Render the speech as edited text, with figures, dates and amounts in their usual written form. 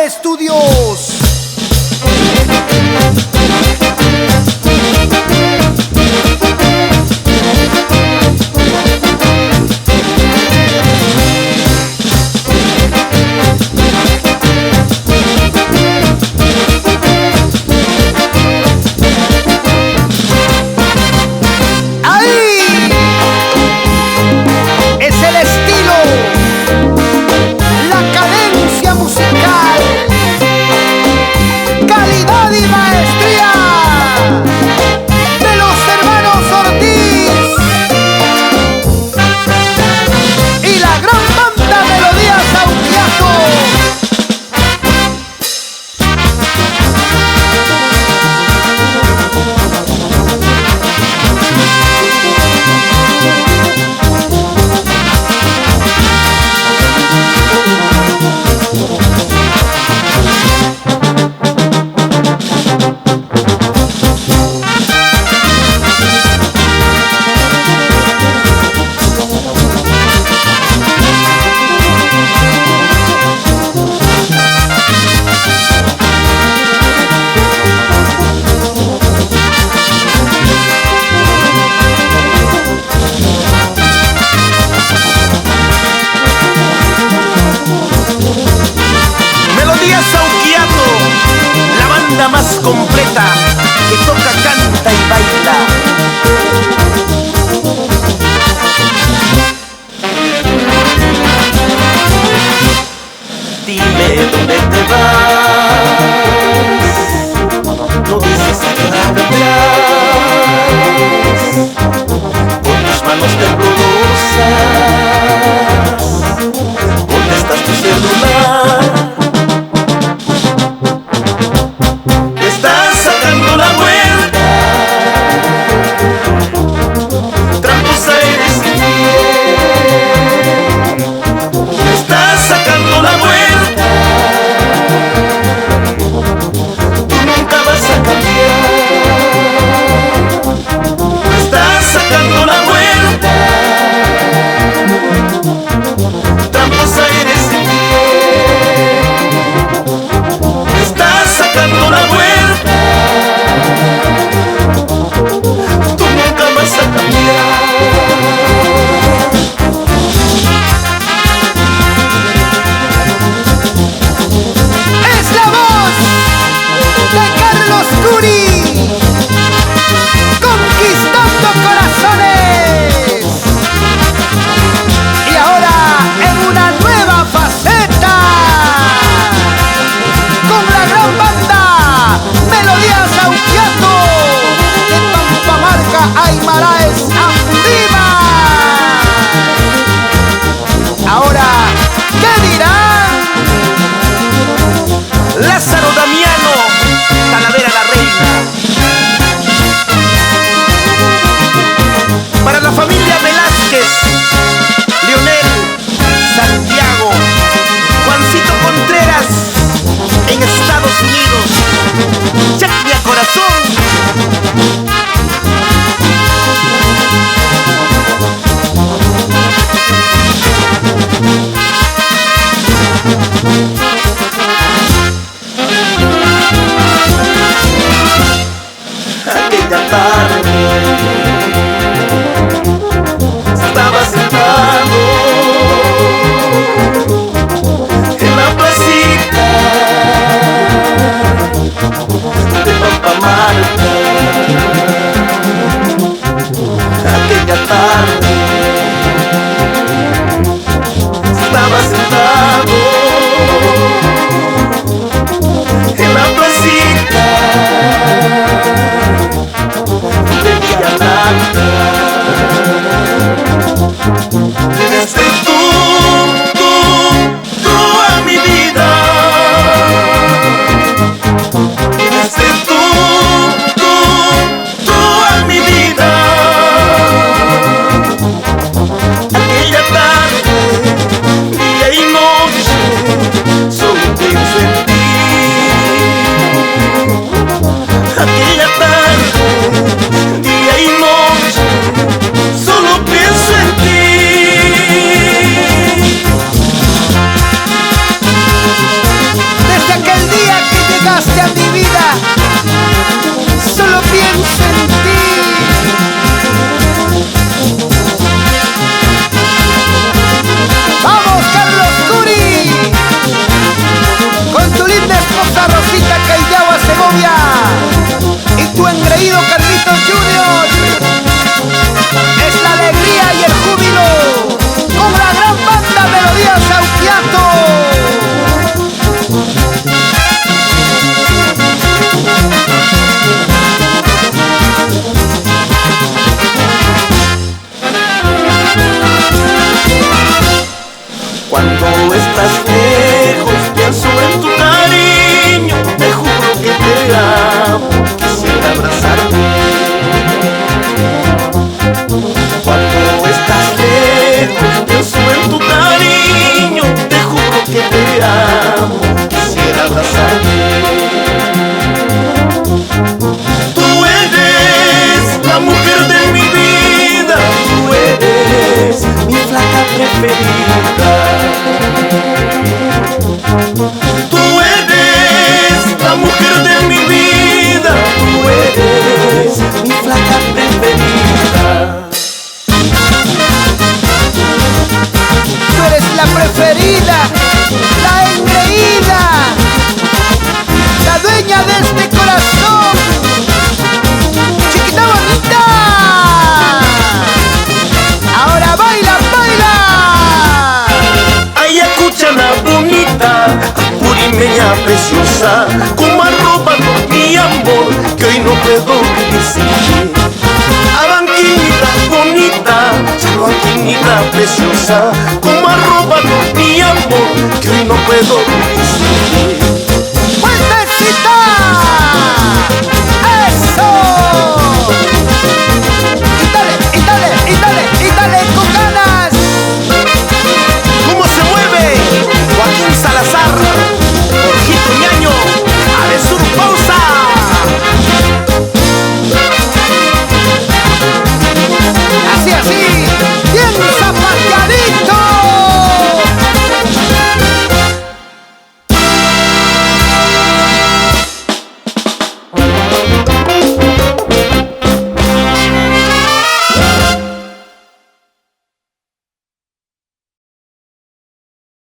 Estudios. Más completa que toca, canta y baila. Dime dónde te vas, no dices nada atrás, con tus manos temblorosas contestas tu celular. Lázaro Damiano, Talavera la Reina. Para la familia Velázquez, Leonel, Santiago, Juancito Contreras en Estados Unidos. Chacnia Corazón. Aquella tarde estaba sentado en la placita de Pampamarca. Aquella tarde estaba sentado en la placita de Villa Blanca. te amo, quisiera abrazarte. Tú eres la mujer de mi vida, tú eres mi flaca preferida. Tú eres la mujer de mi vida, tú eres mi flaca preferida. Tú eres la preferida, la engreída, la dueña de este corazón. Chiquita bonita, ahora baila, baila. Ayacuchana bonita, apurimeña preciosa, como arróbalo mi amor, que hoy no puedo decir. Abanquinita bonita, chabanquinita preciosa, como arróbalo mi amor, que hoy no puedo